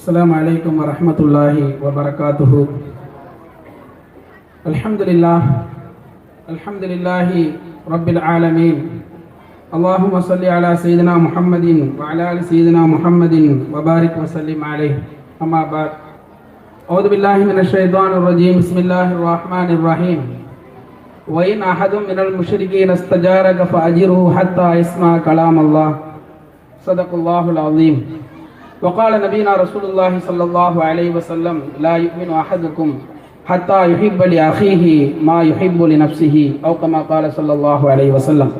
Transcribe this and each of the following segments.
السلام عليكم ورحمة الله وبركاته. الحمد لله رب العالمين. اللهم صل على سيدنا محمد وعلى آل سيدنا محمد وبارك وسلم عليه. أما بعد، أعوذ بالله من الشيطان الرجيم. بسم الله الرحمن الرحيم. وإن أحد من المشركين استجارك فأجره حتى يسمع كلام الله. صدق الله العظيم. وقال نبينا رسول الله صلى الله عليه وسلم: لا يؤمن أحدكم حتى يحب لأخيه ما يحب لنفسه أو كما قال صلى الله عليه وسلم.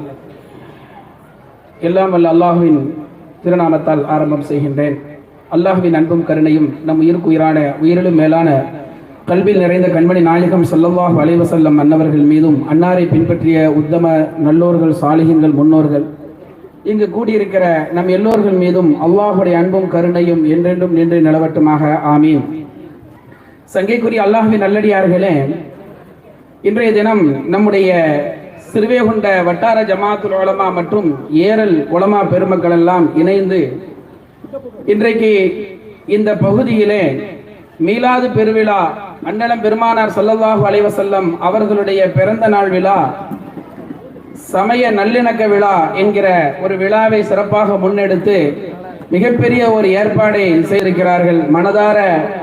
எல்லாம் வல்ல அல்லாஹ்வின் திருநாமத்தால் ஆரம்பம் செய்கின்றேன். அல்லாஹ்வின் அன்பும் கருணையும் நம் உயிருக்கு உயிரான உயிரிலும் மேலான கல்வியில் நிறைந்த கண்மணி நாயகம் ஸல்லல்லாஹு அலைஹி வஸல்லம் அன்னவர்கள் மீதும் அன்னாரை பின்பற்றிய உத்தம நல்லோர்கள் சாலிஹீன்கள் முன்னோர்கள் இங்கு கூடியிருக்கிற நம் எல்லோர்கள் மீதும் அல்லாஹுடைய அன்பும் கருணையும் என்றென்றும் நின்று நிலவட்டுமாக. ஆமீன். சங்கைக்குரிய அல்லாஹ்வின் நல்லடியார்களே, இன்றைய தினம் நம்முடைய சிறுவேகுண்ட வட்டார ஜமாத்துல் உலமா மற்றும் ஏரல் உலமா பெருமக்கள் எல்லாம் இணைந்து இன்றைக்கு இந்த பகுதியிலே மீலாது பெருவிழா, அண்ணலம் பெருமானார் ஸல்லல்லாஹு அலைஹி வஸல்லம் அவர்களுடைய பிறந்த நாள் விழா, சமய நல்லிணக்க விழா என்கிற ஒரு விழாவை சிறப்பாக முன்னெடுத்து மிகப்பெரிய ஒரு ஏற்பாடை செய்திருக்கிறார்கள். மனதார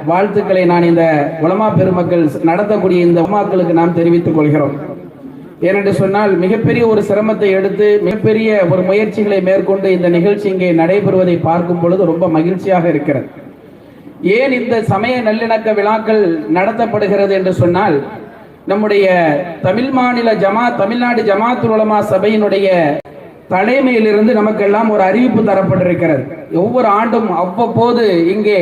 வாழ்த்துக்களை நான் இந்த உலமா பெருமக்கள் நடத்தக்கூடிய இந்த உலமாக்களுக்கு நாம் தெரிவித்துக் கொள்கிறோம். ஏனென்று சொன்னால் மிகப்பெரிய ஒரு சிரமத்தை எடுத்து மிகப்பெரிய ஒரு முயற்சிகளை மேற்கொண்டு இந்த நிகழ்ச்சி இங்கே நடைபெறுவதை பார்க்கும் பொழுது ரொம்ப மகிழ்ச்சியாக இருக்கிறது. ஏன் இந்த சமய நல்லிணக்க விழாக்கள் நடத்தப்படுகிறது என்று சொன்னால், நம்முடைய தமிழ்நாடு ஜமாத்துல் உலமா சபையினுடைய தலைமையிலிருந்து நமக்கெல்லாம் ஒரு அறிவிப்பு தரப்பட்டிருக்கிறது. ஒவ்வொரு ஆண்டும் அவ்வப்போது இங்கே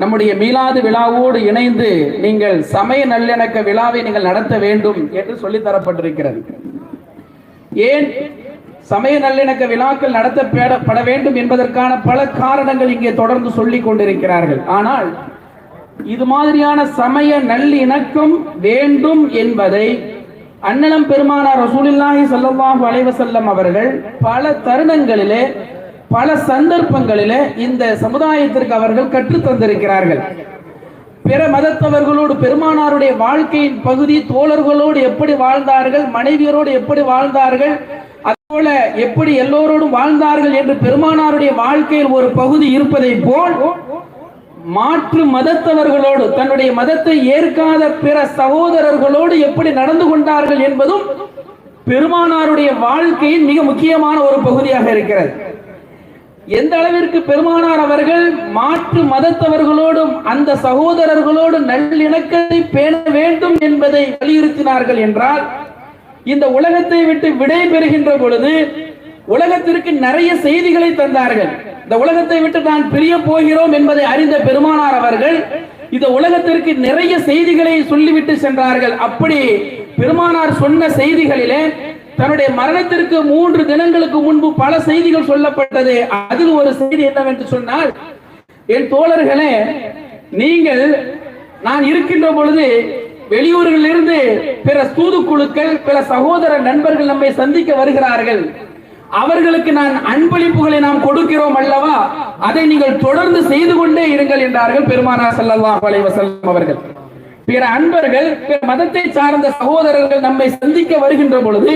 நம்முடைய மீலாது விழாவோடு இணைந்து நீங்கள் சமய நல்லிணக்க விழாவை நீங்கள் நடத்த வேண்டும் என்று சொல்லி தரப்பட்டிருக்கிறது. ஏன் சமய நல்லிணக்க விழாக்கள் நடத்தப்பட வேண்டும் என்பதற்கான பல காரணங்கள் இங்கே தொடர்ந்து சொல்லிக் கொண்டிருக்கிறார்கள். ஆனால் இது மாதிரியான சமய நல்லிணக்கம் வேண்டும் என்பதை அண்ணலம் பெருமானார் ரசூலுல்லாஹி ஸல்லல்லாஹு அலைஹி வஸல்லம் அவர்கள் பல தருணங்களிலே பல சந்தர்ப்பங்களிலே இந்த சமுதாயத்திற்கு அவர்கள் கற்றுத் தந்திருக்கிறார்கள். பிற மதத்தவர்களோடு பெருமானாருடைய வாழ்க்கையின் பகுதி, தோழர்களோடு எப்படி வாழ்ந்தார்கள், மனைவியரோடு எப்படி வாழ்ந்தார்கள், அதுபோல எப்படி எல்லோரோடும் வாழ்ந்தார்கள் என்று பெருமானாருடைய வாழ்க்கையில் ஒரு பகுதி இருப்பதை போல் மாற்று மதத்தவர்களோடு, தன்னுடைய மதத்தை ஏற்காத பிற சகோதரர்களோடு எப்படி நடந்து கொண்டார்கள் என்பதும் பெருமானாருடைய வாழ்க்கையின் மிக முக்கியமான ஒரு பகுதியாக இருக்கிறது. எந்த அளவிற்கு பெருமானார் அவர்கள் மாற்று மதத்தவர்களோடும் அந்த சகோதரர்களோடு நல்லிணக்கத்தை பேண வேண்டும் என்பதை வலியுறுத்தினார்கள் என்றால், இந்த உலகத்தை விட்டு விடை பெறுகின்ற பொழுது உலகத்திற்கு நிறைய செய்திகளை தந்தார்கள். இந்த உலகத்தை விட்டு நான் பிரிய போகிறோம் என்பதை அறிந்த பெருமானார் அவர்கள் இந்த உலகத்திற்கு நிறைய செய்திகளை சொல்லிவிட்டு சென்றார்கள். அப்படி பெருமானார் சொன்ன செய்திகளிலே தன்னுடைய மரணத்திற்கு 3 தினங்களுக்கு முன்பு பல செய்திகள் சொல்லப்பட்டது. அதில் ஒரு செய்தி என்னவென்று சொன்னால், என் தோழர்களே, நீங்கள் நான் இருக்கின்ற பொழுது வெளியூர்களில் இருந்து பிற தூதுக்குழுக்கள், பிற சகோதர நண்பர்கள் நம்மை சந்திக்க வருகிறார்கள். அவர்களுக்கு நான் அன்பளிப்புகளை நாம் கொடுக்கிறோம் அல்லவா, அதை நீங்கள் தொடர்ந்து செய்து கொண்டே இருங்கள் என்றார்கள் பெருமானார் ஸல்லல்லாஹு அலைஹி வஸல்லம் அவர்கள். பிற அன்பர்கள், பிற மதத்தை சார்ந்த சகோதரர்கள் நம்மை சந்திக்க வருகின்ற பொழுது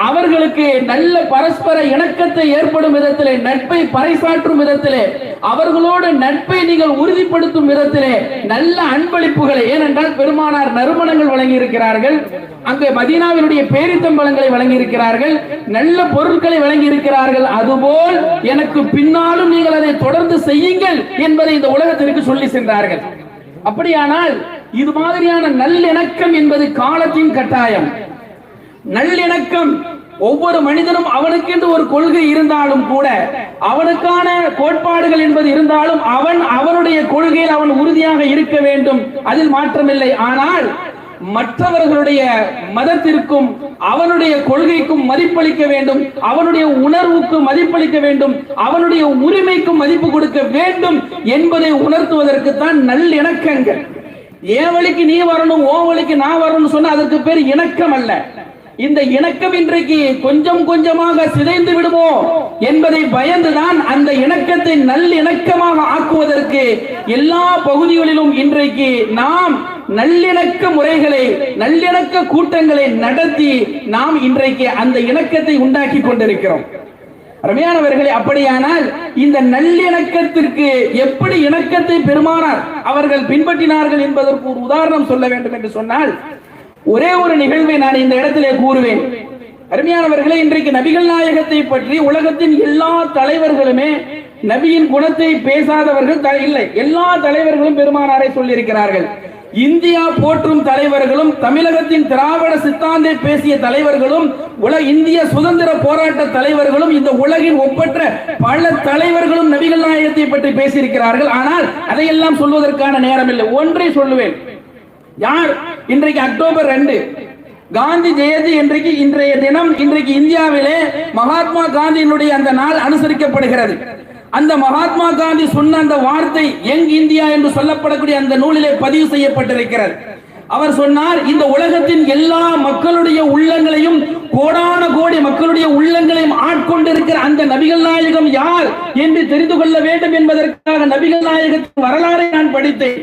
அவர்களுக்கு நல்ல பரஸ்பர இணக்கத்தை ஏற்படும் விதத்திலே, நட்பை பறைசாற்றும் விதத்திலே, அவர்களோடு நட்பை நீங்கள் உறுதிப்படுத்தும் விதத்திலே நல்ல அன்பளிப்புகளை, ஏனென்றால் பெருமானார் நறுமணங்கள் வழங்கி இருக்கிறார்கள், அங்கே மதீனாவினுடைய பேரித்தம்பழங்களை வழங்கி இருக்கிறார்கள், நல்ல பொருட்களை வழங்கி இருக்கிறார்கள். அதுபோல் எனக்கு பின்னாலும் நீங்கள் அதை தொடர்ந்து செய்யுங்கள் என்பதை இந்த உலகத்திற்கு சொல்லி சென்றார்கள். அப்படியானால் இது மாதிரியான நல்லிணக்கம் என்பது காலத்தின் கட்டாயம். நல்லிணக்கம், ஒவ்வொரு மனிதனும் அவனுக்கென்று ஒரு கொள்கை இருந்தாலும் கூட, அவனுக்கான கோட்பாடுகள் என்பது இருந்தாலும் அவனுடைய கொள்கையில் அவன் உறுதியாக இருக்க வேண்டும், அதில் மாற்றமில்லை. ஆனால் மற்றவர்களுடைய மதத்திற்கும் அவனுடைய கொள்கைக்கும் மதிப்பளிக்க வேண்டும், அவனுடைய உணர்வுக்கு மதிப்பளிக்க வேண்டும், அவனுடைய உரிமைக்கும் மதிப்பு கொடுக்க வேண்டும் என்பதை உணர்த்துவதற்கு தான் நல்லிணக்கங்கள். என் வழிக்கு நீ வரணும், ஓ வழிக்கு நான் வரணும்னு சொன்னா அதற்கு பேர் இணக்கம் அல்ல. இந்த இணக்கம் இன்றைக்கு கொஞ்சம் கொஞ்சமாக சிதைந்து விடுமோ என்பதை பயந்துதான் அந்த இணக்கத்தை நல்லிணக்கமாக ஆக்குவதற்கு எல்லா பகுதிகளிலும் இன்றைக்கு நாம் நல்லிணக்க முறைகளை, நல்லிணக்க கூட்டங்களை நடத்தி நாம் இன்றைக்கு அந்த இணக்கத்தை உண்டாக்கி கொண்டிருக்கிறோம். அருமையானவர்களே, அப்படியானால் இந்த நல்லிணக்கத்திற்கு எப்படி இணக்கத்தை பெருமானார் அவர்கள் பின்பற்றினார்கள் என்பதற்கு ஒரு உதாரணம் சொல்ல வேண்டும் என்று சொன்னால், ஒரே ஒரு நிகழ்வை நான் இந்த இடத்திலே கூறுவேன். அருமையானவர்களே, இன்றைக்கு நபிகள் நாயகத்தை பற்றி உலகத்தின் எல்லா தலைவர்களுமே, நபியின் குணத்தை பேசாதவர்கள் இல்லை, எல்லா தலைவர்களும் பெருமானாரை சொல்லியிருக்கிறார்கள். இந்தியா போற்றும் தலைவர்களும், தமிழகத்தின் திராவிட சித்தாந்தை பேசிய தலைவர்களும், இந்திய சுதந்திர போராட்ட தலைவர்களும், இந்த உலகின் ஒப்பற்ற பல தலைவர்களும் நபிகள் நாயகத்தை பற்றி பேசியிருக்கிறார்கள். ஆனால் அதையெல்லாம் சொல்வதற்கான நேரம் இல்லை. ஒன்றை சொல்லுவேன். யார் இன்றைக்கு அக்டோபர் 2 காந்தி ஜெயந்தி இன்றைக்கு, இன்றைய தினம் இன்றைக்கு இந்தியாவிலே மகாத்மா காந்தியினுடைய அந்த நாள் அனுசரிக்கப்படுகிறது. அந்த மகாத்மா காந்தி சொன்ன அந்த வார்த்தை யங் இந்தியா என்று சொல்லப்படக்கூடிய அந்த நூலிலே பதிவு செய்யப்பட்டிருக்கிறது. அவர் சொன்னார், இந்த உலகத்தின் எல்லா மக்களுடைய உள்ளங்களையும், கோடான கோடி மக்களுடைய உள்ளங்களையும் ஆட்கொண்டிருக்கிற அந்த நபிகள் நாயகம் யார் என்று தெரிந்து கொள்ள வேண்டும் என்பதற்காக நபிகள் நாயகத்தின் வரலாறை நான் படித்தேன்.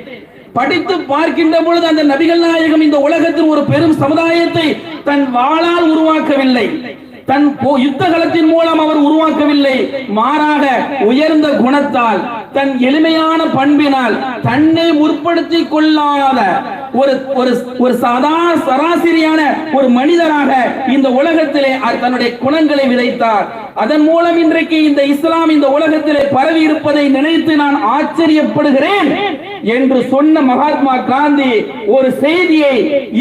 படித்து பார்க்கின்ற பொழுது அந்த நபிகள் நாயகம் இந்த உலகத்தில் ஒரு பெரும் சமுதாயத்தை தன் வாளால் உருவாக்கவில்லை, தன் யுத்த களத்தின் மூலம் அவர் உருவாக்கவில்லை. மாறாக உயர்ந்த குணத்தால், தன் எளிமையான பண்பினால், தன்னை முற்படுத்திக் கொள்ளாத ஒரு சராசரியான ஒரு மனிதராக இந்த உலகத்திலே தன்னுடைய குணங்களை விதைத்தார். அதன் மூலம் இன்றைக்கு இந்த இஸ்லாம் இந்த உலகத்திலே பரவி இருப்பதை நினைத்து நான் ஆச்சரியப்படுகிறேன் என்று சொன்ன மகாத்மா காந்தி ஒரு செய்தியை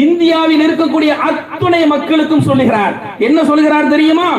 இந்தியாவில் இருக்கக்கூடிய அத்துணை மக்களுக்கும் சொல்லுகிறார். என்ன சொல்லுகிறார் தெரியுமா?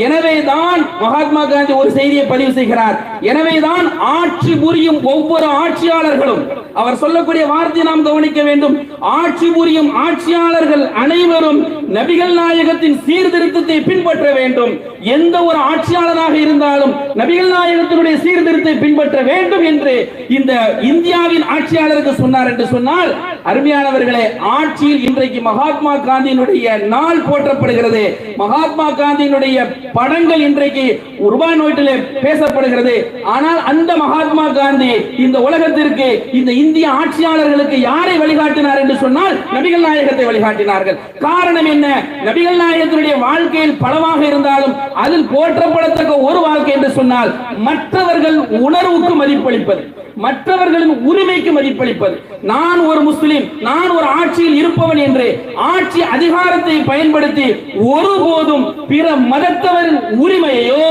எனவேதான் மகாத்மா காந்தி ஒரு செய்தியை பதிவு செய்கிறார். எனவேதான் ஆட்சி புரியும் ஒவ்வொரு ஆட்சியாளர்களும், அவர் சொல்லக்கூடிய வார்த்தையை நாம் கவனிக்க வேண்டும், ஆட்சி புரியும் ஆட்சியாளர்கள் அனைவரும் நபிகள் நாயகத்தின் சீர்திருத்தத்தை பின்பற்ற வேண்டும். எந்த ஒரு ஆட்சியாளராக இருந்தாலும் நபிகள் நாயகத்தினுடைய சீர்திருத்தத்தை பின்பற்ற வேண்டும் என்று இந்த இந்தியாவின் ஆட்சியாளருக்கு சொன்னார் என்று சொன்னால், அருமையானவர்களே, ஆட்சியில் இன்றைக்கு மகாத்மா காந்தியினுடைய நாள் போற்றப்படுகிறது. மகாத்மா காந்தியினுடைய படங்கள் இன்றைக்கு ரூபாய் நோட்டிலே பேசப்படுகிறது. ஆனால் அந்த மகாத்மா காந்தி இந்த உலகத்திற்கு, இந்த இந்திய ஆட்சியாளர்களுக்கு யாரை வழிகாட்டினார் என்று சொன்னால் நபிகள் நாயகத்தை வழிகாட்டினார்கள். காரணம் என்ன? நபிகள் நாயகத்தினுடைய வாழ்க்கையில் பலவாக இருந்தாலும் அதில் போற்றப்படத்தக்க ஒரு வாழ்க்கை என்று சொன்னால் மற்றவர்கள் உணர்வுக்கு மதிப்பளிப்பது, மற்றவர்களின் உரிமைக்கு மதிப்பளிப்பது. நான் ஒரு முஸ்லிம், நான் ஒரு ஆட்சியில் இருப்பவன் என்று ஆட்சி அதிகாரத்தை பயன்படுத்தி ஒருபோதும் பிற மதத்தவரின் உரிமையோ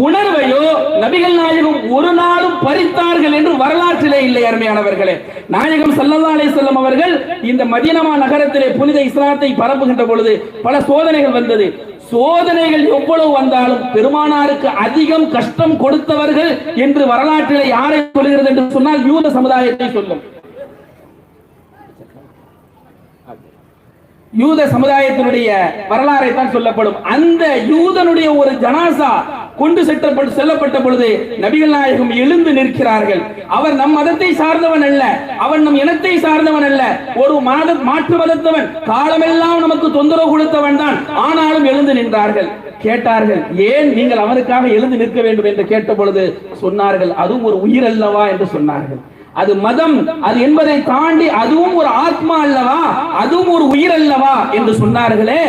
உணர்வையோ நபிகள் நாயகம் ஒரு நாளும் பறித்தார்கள் என்று வரலாற்றிலே இல்லை. அருமையானவர்களே, நாயகம் ஸல்லல்லாஹு அலைஹி வஸல்லம் அவர்கள் இந்த மதீனா நகரத்திலே புனித இஸ்லாத்தை பரப்புகின்ற பொழுது பல சோதனைகள் வந்தது. சோதனைகள் எவ்வளவு வந்தாலும் பெருமானாருக்கு அதிகம் கஷ்டம் கொடுத்தவர்கள் என்று வரலாற்றிலே யாரை சொல்கிறது என்று சொன்னால் யூத சமுதாயத்தை சொல்லும். யூத சமுதாயத்தினுடைய வரலாறை தான் சொல்லப்படும். அந்த யூதனுடைய ஒரு ஜனாசா கொண்டு செல்லப்பட்ட பொழுது நபிகள் நாயகம் எழுந்து நிற்கிறார்கள். அவர் நம் மதத்தை சார்ந்தவன் அல்ல, அவன் நம் இனத்தை சார்ந்தவன் அல்ல, ஒரு மாற்று மதத்தவன், காலமெல்லாம் நமக்கு தொந்தரவு கொடுத்தவன் தான். ஆனாலும் எழுந்து நின்றார்கள். கேட்டார்கள், ஏன் நீங்கள் அவனுக்காக எழுந்து நிற்க வேண்டும் என்று கேட்ட பொழுது சொன்னார்கள், அதுவும் ஒரு உயிர் அல்லவா என்று சொன்னார்கள். அது மதம், அது என்பதை தாண்டி அதுவும் ஒரு ஆத்மா அல்லவா, அதுவும் ஒரு உயிர் அல்லவா என்று சொன்னார்களே.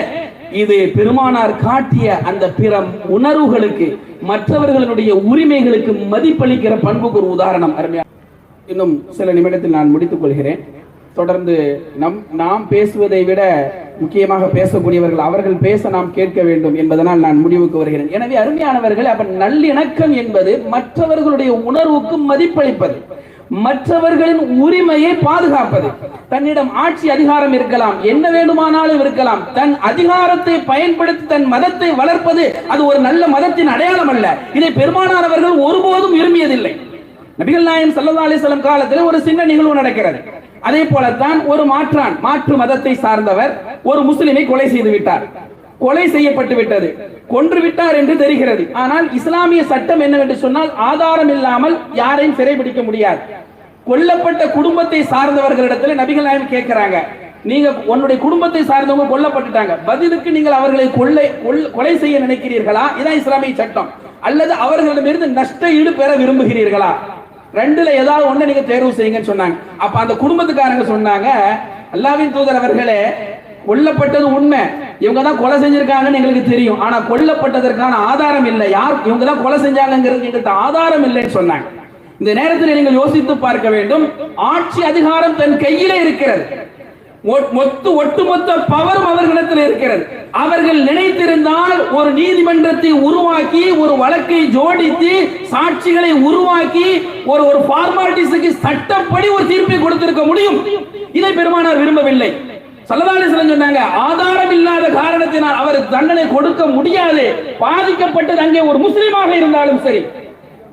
இது பெருமானார் காட்டிய அந்த பிற உணர்வுகளுக்கு, மற்றவர்களுடைய உரிமைகளுக்கு மதிப்பளிக்கிற பண்புக்கு ஒரு உதாரணம். அருமையா, இன்னும் சில நிமிடத்தில் நான் முடித்துக் கொள்கிறேன். தொடர்ந்து நாம் பேசுவதை விட முக்கியமாக பேசக்கூடியவர்கள், அவர்கள் பேச நாம் கேட்க வேண்டும் என்பதனால் நான் முடிவுக்கு வருகிறேன். எனவே அருமையானவர்கள், அப்ப நல்லிணக்கம் என்பது மற்றவர்களுடைய உணர்வுக்கு மதிப்பளிப்பது, மற்றவர்களின் உரிமையை பாதுகாப்பது. தன்னிடம் ஆட்சி அதிகாரம் இருக்கலாம், என்ன வேண்டுமானாலும் இருக்கலாம், தன் அதிகாரத்தை பயன்படுத்தி தன் மதத்தை வளர்ப்பது அது ஒரு நல்ல மதத்தின் அடையாளம் அல்ல. இதை பெருமானார் அவர்கள் ஒருபோதும் விரும்பியதில்லை. நபிகள் நாயகம் ஸல்லல்லாஹு அலைஹி வஸல்லம் காலத்தில் ஒரு சின்ன நிகழ்வு நடக்கிறது. அதே போலத்தான் ஒரு மாற்று மதத்தை சார்ந்தவர் ஒரு முஸ்லிமை கொலை செய்து விட்டார். கொலை செய்யப்பட்டு விட்டது, கொன்று விட்டார் என்று தெரிகிறது. ஆனால் இஸ்லாமிய சட்டம் என்னவென்று சொன்னால், ஆதாரம் இல்லாமல் யாரையும் சிறைபிடிக்க முடியாது. கொல்லப்பட்ட குடும்பத்தை சார்ந்தவர்களிடத்தில் நபிகள் நாயகம் கேட்கிறாங்க, நீங்க உன்னுடைய குடும்பத்தை சார்ந்தவங்க கொல்லப்பட்டுட்டாங்க, பதிலுக்கு நீங்கள் அவர்களை கொலை செய்ய நினைக்கிறீர்களா? இதான் இஸ்லாமிய சட்டம். அல்லது அவர்களிடமிருந்து நஷ்ட ஈடு பெற விரும்புகிறீர்களா? ரெண்டுல ஏதாவது ஒண்ணு நீங்க தேர்வு செய்யுங்கன்னு சொன்னாங்க. அப்ப அந்த குடும்பத்துக்காரங்க சொன்னாங்க, அல்லாஹ்வின் தூதர் அவர்களே, கொல்லப்பட்டது உண்மை, இவங்க தான் கொலை செஞ்சிருக்காங்கன்னு எங்களுக்கு தெரியும், ஆனா கொல்லப்பட்டதற்கான ஆதாரம் இல்லை, யார் இவங்க தான் கொலை செஞ்சாங்கிறது எங்களுக்கு ஆதாரம் இல்லைன்னு சொன்னாங்க. இந்த நேரத்தில் நீங்கள் யோசித்து பார்க்க வேண்டும். ஆட்சி அதிகாரம் தன் கையிலே இருக்கிறது, ஒட்டுமொத்த பவரும் அவர்களிடத்தில் இருக்கிறது. அவர்கள் நினைத்திருந்தால் ஒரு நீதிமன்றத்தை உருவாக்கி, ஒரு வழக்கை ஜோடித்து, சாட்சிகளை உருவாக்கி, ஒரு ஃபார்மாலிட்டிஸ்க்கு சட்டப்படி ஒரு தீர்ப்பை கொடுத்திருக்க முடியும். இதை பெருமானார் விரும்பவில்லை. ஸல்லல்லாஹு அலைஹி வஸல்லம் சொன்னாங்க, ஆதாரம் இல்லாத காரணத்தினால் அவர் தண்டனை கொடுக்க முடியாது. பாதிக்கப்பட்டது அங்கே ஒரு முஸ்லிமாக இருந்தாலும் சரி,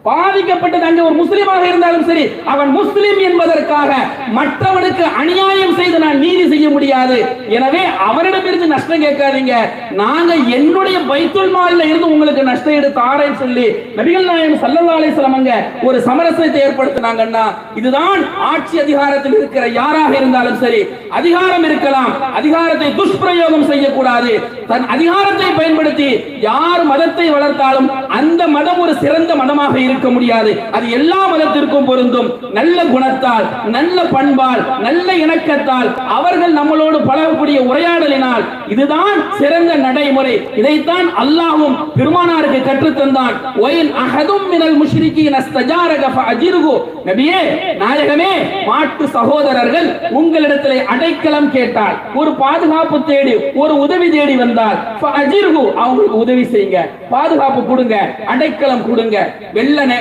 பாதிக்கப்பட்டது அங்கே ஒரு முஸ்லிமாக இருந்தாலும் சரி, அவன் முஸ்லிம் என்பதற்காக மற்றவனுக்கு அநியாயம் செய்து நான் நீதி செய்ய முடியாது. எனவே அவரிடமிருந்து நஷ்டம் கேட்காதீங்க, நாங்க என்னுடைய பைத்துல் மால்ல இருந்து உங்களுக்கு நஷ்டம் ஈடு தாரேன்னு சொல்லி நபிகள் நாயகம் ஸல்லல்லாஹு அலைஹி வஸல்லம் அங்க ஒரு சமரசத்தை ஏற்படுத்தினாங்கன்னா, இதுதான் ஆட்சி அதிகாரத்தில் இருக்கிற யாராக இருந்தாலும் சரி, அதிகாரம் இருக்கலாம், அதிகாரத்தை துஷ்பிரயோகம் செய்யக்கூடாது. தன் அதிகாரத்தை பயன்படுத்தி யார் மதத்தை வளர்த்தாலும் அந்த மதம் ஒரு சிறந்த மதமாக இருக்க முடியாது. அது எல்லா மதத்திற்கும் பொருந்தும். நல்ல குணத்தால், நல்ல பண்பால், நல்ல இணக்கத்தால் அவர்கள் நம்மளோடு பழகக்கூடிய உரையாடலினால் இதுதான் சிறந்த நடைமுறை. இதைத்தான் அல்லாஹ்வும் பெருமானாருக்கு கற்றுத் தந்தான். வயின் அஹதும் மினல் முஷ்ரிகீன இஸ்தஜாரக ஃபஅஜிர்ஹு. நபியே, நாயகமே, மாட்டு சகோதரர்கள் உங்களிடத்திலே அடைக்கலம் கேட்டால், ஒரு பாதுகாப்பு தேடி, ஒரு உதவி தேடி வந்தால், ஃபஅஜிர்ஹு, அவங்களுக்கு உதவி செய்யுங்க, பாதுகாப்பு கொடுங்க, அடைக்கலம் கொடுங்க.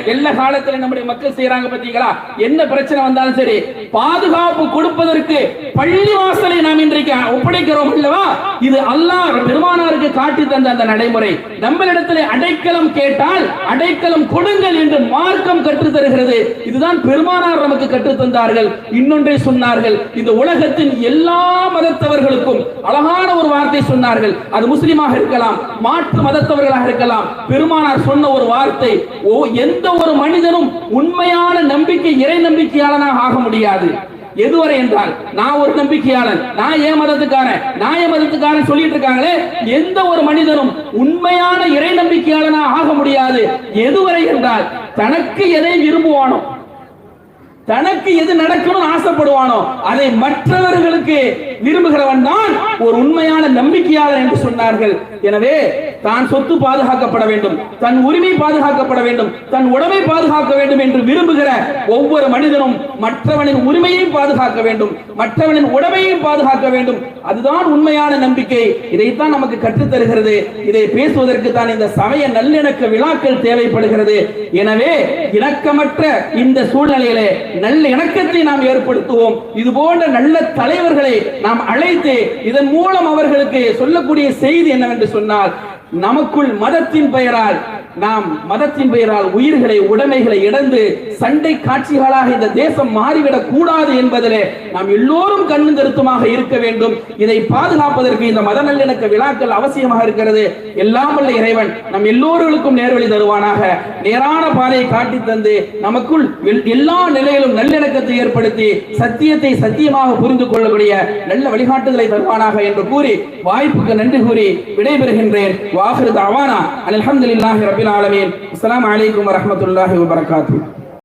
வெள்ள காலத்துல நம்முடைய மக்கள் செய்யறாங்க பாத்தீங்களா? என்ன பிரச்சனை வந்தாலும் சரி, பாதுகாப்பு கொடுப்பதற்கு பள்ளி வாசலை நாம் இன்றைக்கு ஒப்படைக்கிறோம் அல்லவா? இது அல்லாஹ் பெருமானாருக்கு காட்டி தந்த அந்த நடைமுறை. நம்மளிடத்திலே அடைக்கலம் கேட்டால் அடைக்கலம் கொடுங்கள் என்று மார்க்கம் கற்றுத் தருகிறது. இதுதான் பெருமானார் நமக்கு கற்றுத் தந்தார்கள். இன்னொன்றை சொன்னார்கள், இந்த உலகத்தின் எல்லா மதத்தவர்களுக்கும் அழகான ஒரு வார்த்தை சொன்னார்கள். அது முஸ்லிமாக இருக்கலாம், மாற்று மதத்தவர்களாக இருக்கலாம். பெருமானார் சொன்ன ஒரு வார்த்தை, எந்த ஒரு மனிதனும் உண்மையான நம்பிக்கை இறை நம்பிக்கையாளனாக ஆக முடியாது. எதுவரை என்றால், நான் ஒரு நம்பிக்கையாளன், நான் ஏன் மதத்துக்காரன் சொல்லிட்டு இருக்காங்களே, எந்த ஒரு மனிதனும் உண்மையான இறை நம்பிக்கையாளனாக ஆக முடியாது. எதுவரை என்றால், தனக்கு எதை விரும்புவானோ, தனக்கு எது நடக்கணும்னு ஆசைப்படுவானோ அதை மற்றவர்களுக்கு விரும்புகிறவன் தான் ஒரு உண்மையான நம்பிக்கையாளர் என்று சொன்னார்கள். எனவே தான் சொத்து பாதுகாக்கப்பட வேண்டும், தன் உரிமை பாதுகாக்கப்பட வேண்டும், தன் உடமை பாதுகாக்க வேண்டும் என்று விரும்புகிற ஒவ்வொரு மனிதனும் மற்றவனின் உரிமையை பாதுகாக்க வேண்டும், மற்றவனின் உடமையை பாதுகாக்க வேண்டும். அதுதான் உண்மையான நம்பிக்கை. இதைத்தான் நமக்கு கற்றுத் தருகிறது. இதை பேசுவதற்கு தான் இந்த சமய நல்லிணக்க விழாக்கள் தேவைப்படுகிறது. எனவே இணக்கமற்ற இந்த சூழ்நிலையிலே நல்ல இணக்கத்தை நாம் ஏற்படுத்துவோம். இது போன்ற நல்ல தலைவர்களை நாம் அழைத்து இதன் மூலம் அவர்களுக்கு சொல்லக்கூடிய செய்தி என்னவென்று சொன்னால், நமக்குள் மதத்தின் பெயரால் உயிர்களை, உடைமைகளை இழந்து சண்டை காட்சிகளாக இந்த தேசம் மாறிவிடக் கூடாது என்பதிலே நாம் எல்லோரும் கண்ணும் கருத்துமாக இருக்க வேண்டும். இதை பாதுகாப்பதற்கு இந்த மத நல்லிணக்க விழாக்கள் அவசியமாக இருக்கிறது. எல்லாம் வல்ல இறைவன் நம் எல்லோருக்கும் நேர்வழி தருவானாக. நேரான பாதையை காட்டி தந்து நமக்குள் எல்லா நிலையிலும் நல்லிணக்கத்தை ஏற்படுத்தி சத்தியத்தை சத்தியமாக புரிந்து கொள்ளக்கூடிய நல்ல வழிகாட்டுதலை தருவானாக என்று கூறி வாய்ப்புக்கு நன்றி கூறி விடைபெறுகின்றேன். வாஹிரு தஅவானா அல்ஹம்துலில்லாஹி ரப்பில் ஆலமீன். அஸ்ஸலாமு அலைக்கும் வரஹ்மத்துல்லாஹி வபரகாத்துஹு.